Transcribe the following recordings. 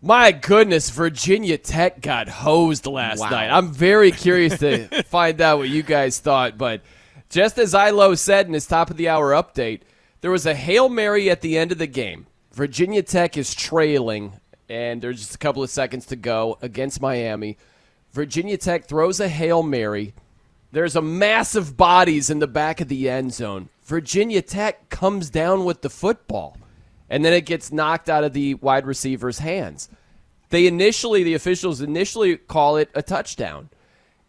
My goodness, Virginia Tech got hosed last night. I'm very curious to find out what you guys thought. But just as Ilo said in his top of the hour update, there was a Hail Mary at the end of the game. Virginia Tech is trailing, and there's just a couple of seconds to go against Miami. Virginia Tech throws a Hail Mary. There's a massive bodies in the back of the end zone. Virginia Tech comes down with the football, and then it gets knocked out of the wide receiver's hands. The officials initially call it a touchdown,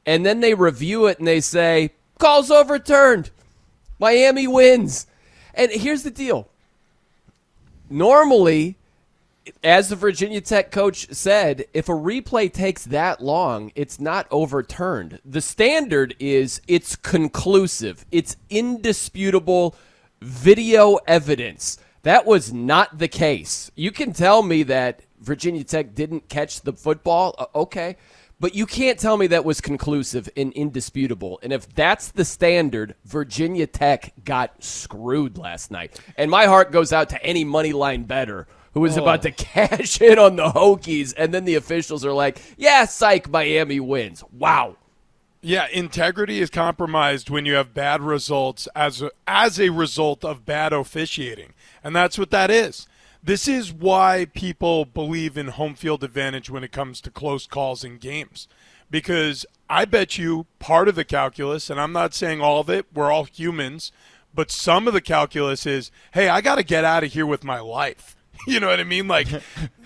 and then they review it and they say, call's overturned. Miami wins. And here's the deal. Normally, as the Virginia Tech coach said, if a replay takes that long, it's not overturned. The standard is it's conclusive. It's indisputable video evidence. That was not the case. You can tell me that Virginia Tech didn't catch the football, okay, but you can't tell me that was conclusive and indisputable. And if that's the standard, Virginia Tech got screwed last night. And my heart goes out to any money line bettor who was about to cash in on the Hokies, and then the officials are like, yeah, psych, Miami wins. Wow. Yeah, integrity is compromised when you have bad results as a result of bad officiating. And that's what that is. This is why people believe in home field advantage when it comes to close calls in games. Because I bet you part of the calculus, and I'm not saying all of it, we're all humans, but some of the calculus is, hey, I got to get out of here with my life. You know what I mean? Like,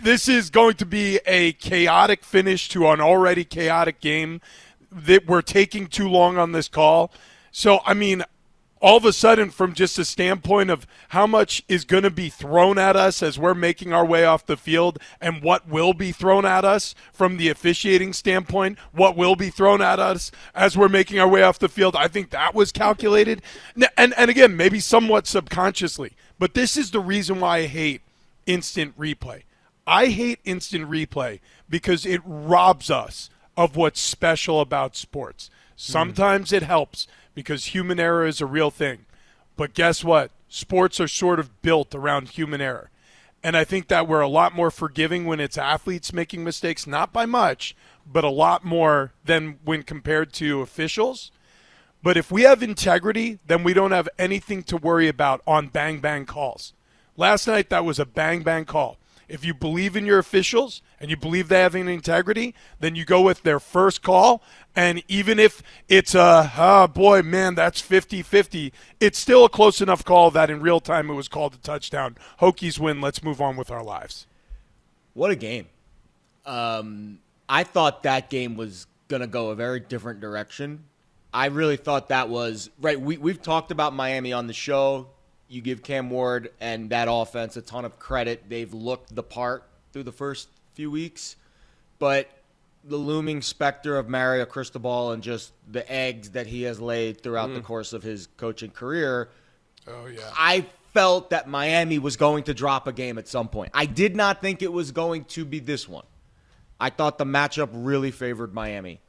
this is going to be a chaotic finish to an already chaotic game. That we're taking too long on this call. So, I mean, all of a sudden, from just a standpoint of how much is going to be thrown at us as we're making our way off the field and what will be thrown at us from the officiating standpoint, what will be thrown at us as we're making our way off the field, I think that was calculated. And again, maybe somewhat subconsciously. But this is the reason why I hate instant replay. I hate instant replay because it robs us of what's special about sports. Sometimes it helps because human error is a real thing. But guess what? Sports are sort of built around human error. And I think that we're a lot more forgiving when it's athletes making mistakes, not by much, but a lot more than when compared to officials. But if we have integrity, then we don't have anything to worry about on bang-bang calls. Last night, that was a bang-bang call. If you believe in your officials and you believe they have integrity, then you go with their first call. And even if it's that's 50-50, it's still a close enough call that in real time it was called a touchdown. Hokies win. Let's move on with our lives. What a game. I thought that game was going to go a very different direction. I really thought that was – right, we've talked about Miami on the show. You give Cam Ward and that offense a ton of credit. They've looked the part through the first few weeks. But the looming specter of Mario Cristobal and just the eggs that he has laid throughout the course of his coaching career, I felt that Miami was going to drop a game at some point. I did not think it was going to be this one. I thought the matchup really favored Miami,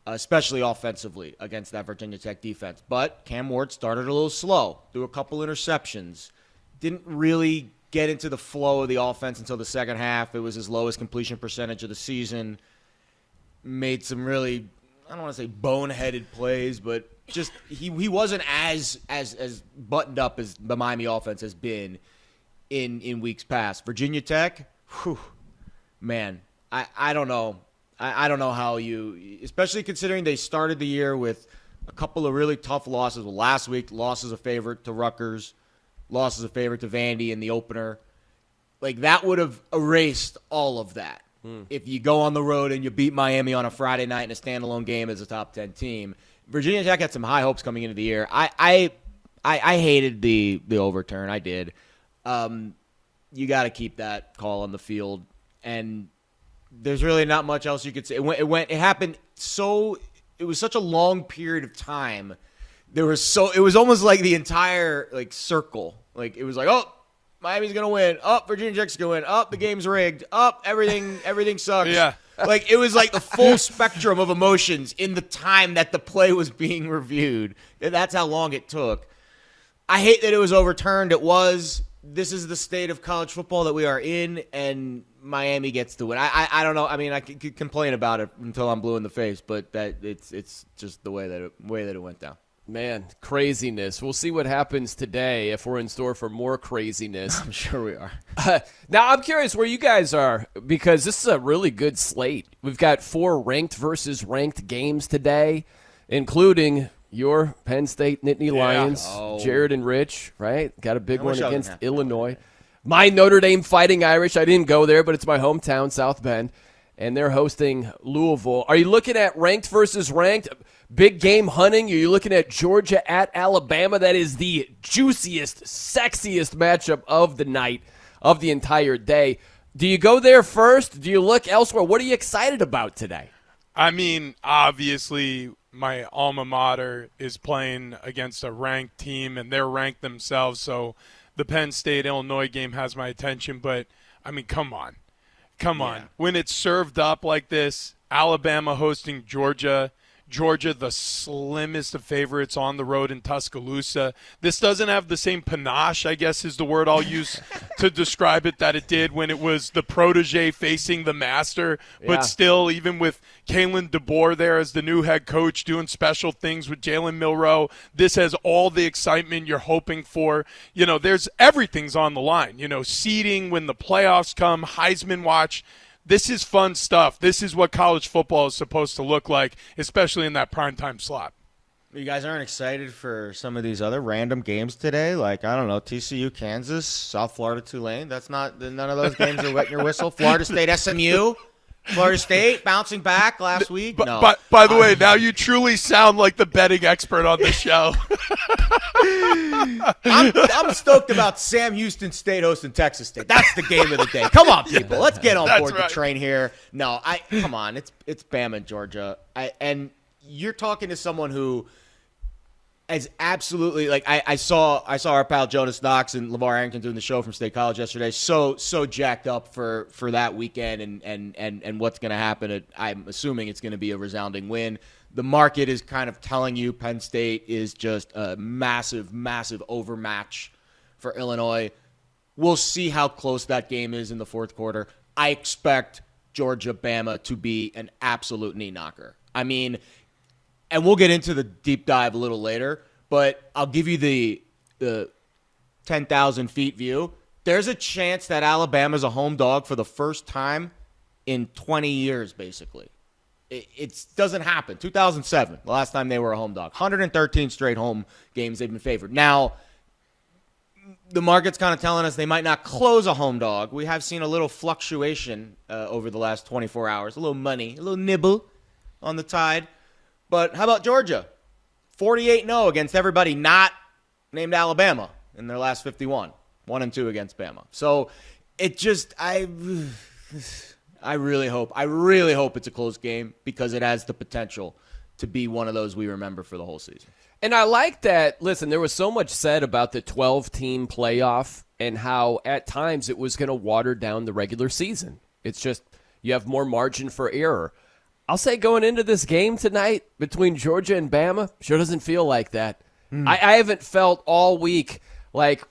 especially offensively against that Virginia Tech defense. But Cam Ward started a little slow, threw a couple interceptions, didn't really get into the flow of the offense until the second half. It was his lowest completion percentage of the season. Made some really, I don't want to say boneheaded plays, but just he wasn't as buttoned up as the Miami offense has been in weeks past. Virginia Tech, man, I don't know. I don't know how you, especially considering they started the year with a couple of really tough losses. Well, last week, loss as a favorite to Rutgers, loss as a favorite to Vandy in the opener. Like, that would have erased all of that. If you go on the road and you beat Miami on a Friday night in a standalone game as a top 10 team. Virginia Tech had some high hopes coming into the year. I hated the overturn. I did. You got to keep that call on the field. And there's really not much else you could say. It happened so – it was such a long period of time. It was almost like the entire, like, circle. Like, it was like, oh, Miami's going to win. Oh, Virginia Tech's going to win. Oh, the game's rigged. Oh, everything sucks. Yeah. Like, it was like the full spectrum of emotions in the time that the play was being reviewed. That's how long it took. I hate that it was overturned. It was. This is the state of college football that we are in, and Miami gets the win. I don't know. I mean, I could complain about it until I'm blue in the face, but that it's just the way that it went down. Man, craziness. We'll see what happens today if we're in store for more craziness. I'm sure we are. Now, I'm curious where you guys are because this is a really good slate. We've got 4 ranked versus ranked games today, including your Penn State Nittany Lions, Jared and Rich, right? Got a big one against Illinois. My Notre Dame Fighting Irish. I didn't go there, but it's my hometown, South Bend, and they're hosting Louisville. Are you looking at ranked versus ranked? Big game hunting? Are you looking at Georgia at Alabama? That is the juiciest, sexiest matchup of the night, of the entire day. Do you go there first? Do you look elsewhere? What are you excited about today? I mean, obviously, my alma mater is playing against a ranked team, and they're ranked themselves, so the Penn State-Illinois game has my attention. But, I mean, come on. Come on. When it's served up like this, Alabama hosting Georgia, the slimmest of favorites on the road in Tuscaloosa. This doesn't have the same panache, I guess is the word I'll use to describe it, that it did when it was the protege facing the master. But still, even with Kalen DeBoer there as the new head coach doing special things with Jalen Milroe, this has all the excitement you're hoping for. You know, everything's on the line. You know, seeding when the playoffs come, Heisman watch. This is fun stuff. This is what college football is supposed to look like, especially in that primetime slot. You guys aren't excited for some of these other random games today? Like, I don't know, TCU, Kansas, South Florida, Tulane. That's not – none of those games are wetting your whistle. Florida State, SMU. Florida State bouncing back last week. No. But by the way, now you truly sound like the betting expert on the show. I'm stoked about Sam Houston State hosting Texas State. That's the game of the day. Come on, people. Let's get on board the train here. No, come on. It's Bama and Georgia. And you're talking to someone who is absolutely like I saw our pal Jonas Knox and LeVar Arrington doing the show from State College yesterday. So jacked up for that weekend and what's going to happen. I'm assuming it's going to be a resounding win. The market is kind of telling you Penn State is just a massive, massive overmatch for Illinois. We'll see how close that game is in the fourth quarter. I expect Georgia-Bama to be an absolute knee knocker. I mean, and we'll get into the deep dive a little later, but I'll give you the 10,000 feet view. There's a chance that Alabama's a home dog for the first time in 20 years, basically. It doesn't happen. 2007, the last time they were a home dog. 113 straight home games they've been favored. Now, the market's kind of telling us they might not close a home dog. We have seen a little fluctuation over the last 24 hours, a little money, a little nibble on the tide. But how about Georgia? 48-0 against everybody not named Alabama in their last 51. 1-2 against Bama. So it just I really hope it's a close game because it has the potential to be one of those we remember for the whole season. And I like that. Listen, there was so much said about the 12-team playoff and how at times it was going to water down the regular season. It's just you have more margin for error. I'll say going into this game tonight between Georgia and Bama, sure doesn't feel like that. I haven't felt all week like,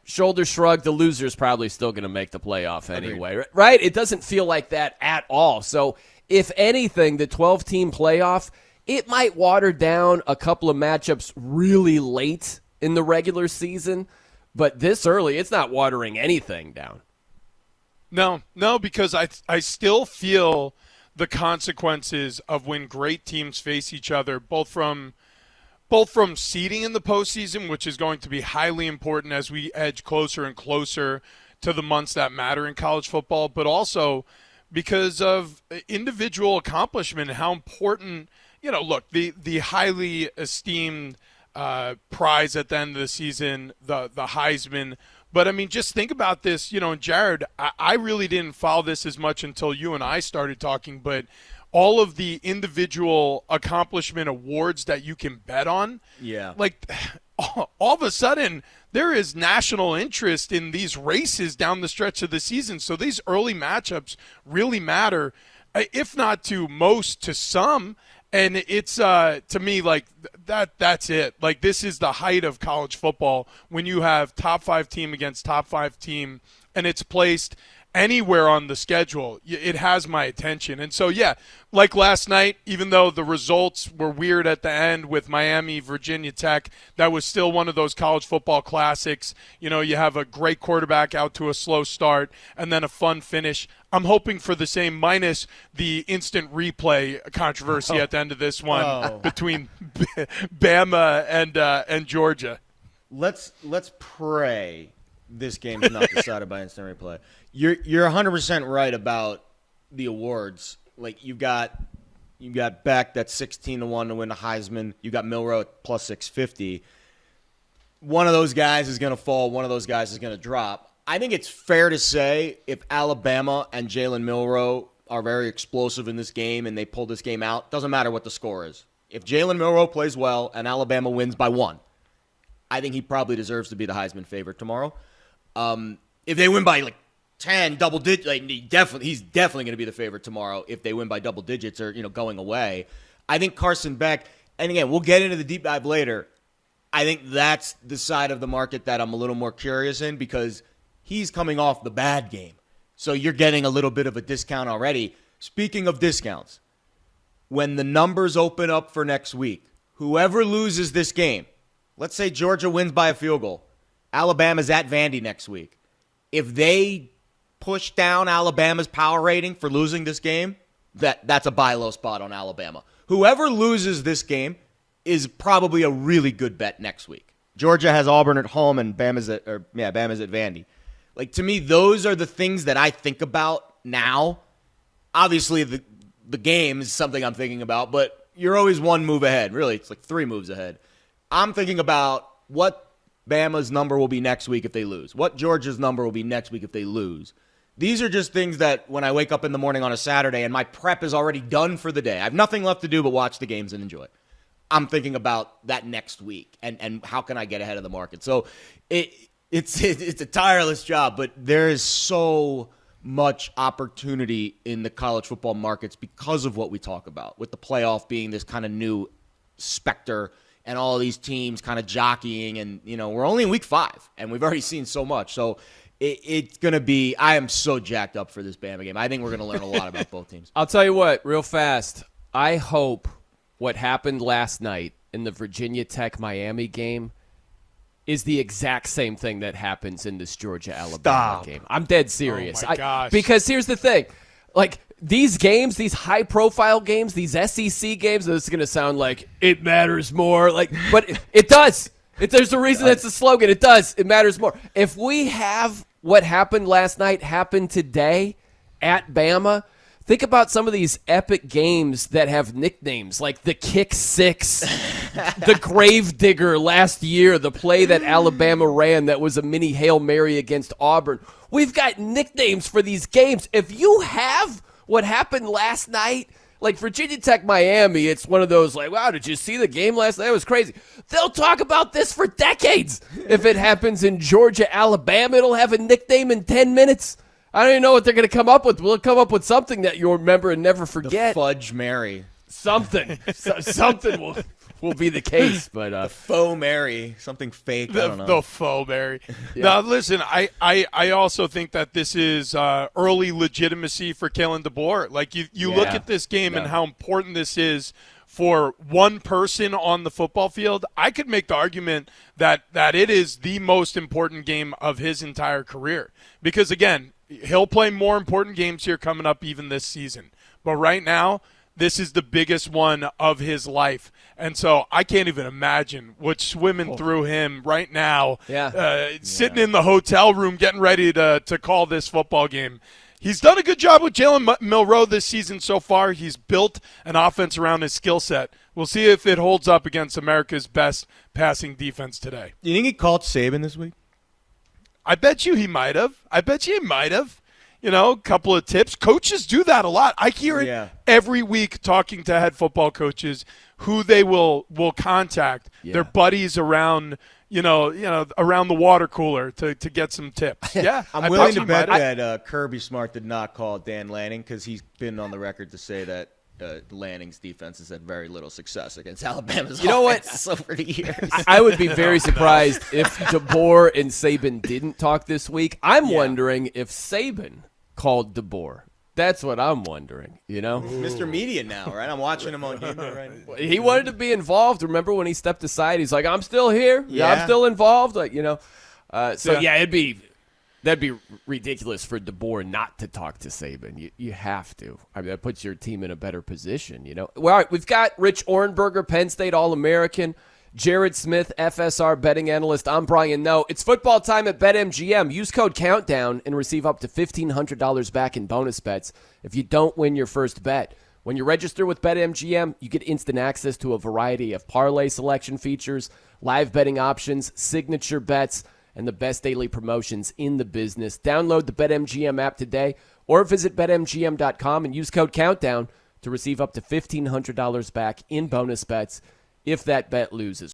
shoulder shrug, the loser's probably still going to make the playoff anyway, Agreed. Right? It doesn't feel like that at all. So if anything, the 12-team playoff, it might water down a couple of matchups really late in the regular season, but this early, it's not watering anything down. No, because I still feel the consequences of when great teams face each other, both from seeding in the postseason, which is going to be highly important as we edge closer and closer to the months that matter in college football, but also because of individual accomplishment and how important, look, the highly esteemed prize at the end of the season, the Heisman. But, I mean, just think about this, and Jared, I really didn't follow this as much until you and I started talking, but all of the individual accomplishment awards that you can bet on, like all of a sudden there is national interest in these races down the stretch of the season. So these early matchups really matter, if not to most, to some. And it's, to me, like, that's it. Like, this is the height of college football when you have top 5 team against top 5 team, and it's placed anywhere on the schedule, it has my attention. And so, yeah, like last night, even though the results were weird at the end with Miami, Virginia Tech, that was still one of those college football classics. You know, you have a great quarterback out to a slow start and then a fun finish. I'm hoping for the same, minus the instant replay controversy at the end of this one between Bama and Georgia. Let's pray this game's not decided by instant replay. You're 100% right about the awards. Like you got Beck that's 16-1 to win the Heisman. You got Milroe at plus 650. One of those guys is going to fall. One of those guys is going to drop. I think it's fair to say if Alabama and Jalen Milroe are very explosive in this game and they pull this game out, doesn't matter what the score is. If Jalen Milroe plays well and Alabama wins by 1, I think he probably deserves to be the Heisman favorite tomorrow. If they win by like 10 double digits, like he's definitely going to be the favorite tomorrow if they win by double digits or going away. I think Carson Beck, and again, we'll get into the deep dive later. I think that's the side of the market that I'm a little more curious in because he's coming off the bad game. So you're getting a little bit of a discount already. Speaking of discounts, when the numbers open up for next week, whoever loses this game, let's say Georgia wins by a field goal, Alabama's at Vandy next week. If they push down Alabama's power rating for losing this game, that's a buy low spot on Alabama. Whoever loses this game is probably a really good bet next week. Georgia has Auburn at home and Bama's at Vandy. Like, to me, those are the things that I think about now. Obviously, the game is something I'm thinking about, but you're always one move ahead. Really, it's like 3 moves ahead. I'm thinking about what Bama's number will be next week if they lose, what Georgia's number will be next week if they lose. These are just things that when I wake up in the morning on a Saturday and my prep is already done for the day, I have nothing left to do but watch the games and enjoy. I'm thinking about that next week and how can I get ahead of the market. So it's a tireless job, but there is so much opportunity in the college football markets because of what we talk about, with the playoff being this kind of new specter and all of these teams kind of jockeying. And, we're only in week 5, and we've already seen so much. So it's going to be – I am so jacked up for this Bama game. I think we're going to learn a lot about both teams. I'll tell you what, real fast, I hope what happened last night in the Virginia Tech-Miami game is the exact same thing that happens in this Georgia-Alabama game. I'm dead serious. Oh, my gosh. Because here's the thing. Like, these games, these high-profile games, these SEC games, this is going to sound like it matters more. But it does. There's a reason that's the slogan. It does. It matters more. If we have what happened last night happen today at Bama, think about some of these epic games that have nicknames like the Kick Six, the Grave Digger last year, the play that Alabama ran that was a mini Hail Mary against Auburn. We've got nicknames for these games. If you have what happened last night, like Virginia Tech Miami, it's one of those like, wow, did you see the game last night? It was crazy. They'll talk about this for decades. If it happens in Georgia, Alabama, it'll have a nickname in 10 minutes. I don't even know what they're going to come up with. We'll come up with something that you'll remember and never forget. The Fudge Mary. Something. Something will be the case. But the Faux Mary. Something fake. I don't know. The Faux Mary. Yeah. Now, listen, I also think that this is early legitimacy for Kalen DeBoer. Like, you look at this game and how important this is for one person on the football field. I could make the argument that it is the most important game of his entire career. Because, again, he'll play more important games here coming up even this season. But right now, this is the biggest one of his life. And so I can't even imagine what's swimming through him right now, sitting in the hotel room getting ready to call this football game. He's done a good job with Jalen Milroe this season so far. He's built an offense around his skill set. We'll see if it holds up against America's best passing defense today. Do you think he called Saban this week? I bet you he might have. A couple of tips. Coaches do that a lot. I hear it every week talking to head football coaches who they will contact their buddies around, around the water cooler to get some tips. Yeah, I'm willing to bet that Kirby Smart did not call Dan Lanning because he's been on the record to say that Lanning's defense has had very little success against Alabama's offense over the years. I would be very surprised if DeBoer and Saban didn't talk this week. I'm wondering if Saban called DeBoer? That's what I'm wondering, Mr. Media now, right? I'm watching him on game day right now. He wanted to be involved. Remember when he stepped aside? He's like, I'm still here. Yeah, I'm still involved. Like, that'd be ridiculous for DeBoer not to talk to Saban. You have to. I mean, that puts your team in a better position, Well, all right, we've got Rich Ohrnberger, Penn State All-American, Jared Smith, FSR betting analyst. I'm Brian Noe. It's football time at BetMGM. Use code COUNTDOWN and receive up to $1,500 back in bonus bets if you don't win your first bet. When you register with BetMGM, you get instant access to a variety of parlay selection features, live betting options, signature bets, and the best daily promotions in the business. Download the BetMGM app today or visit BetMGM.com and use code COUNTDOWN to receive up to $1,500 back in bonus bets if that bet loses.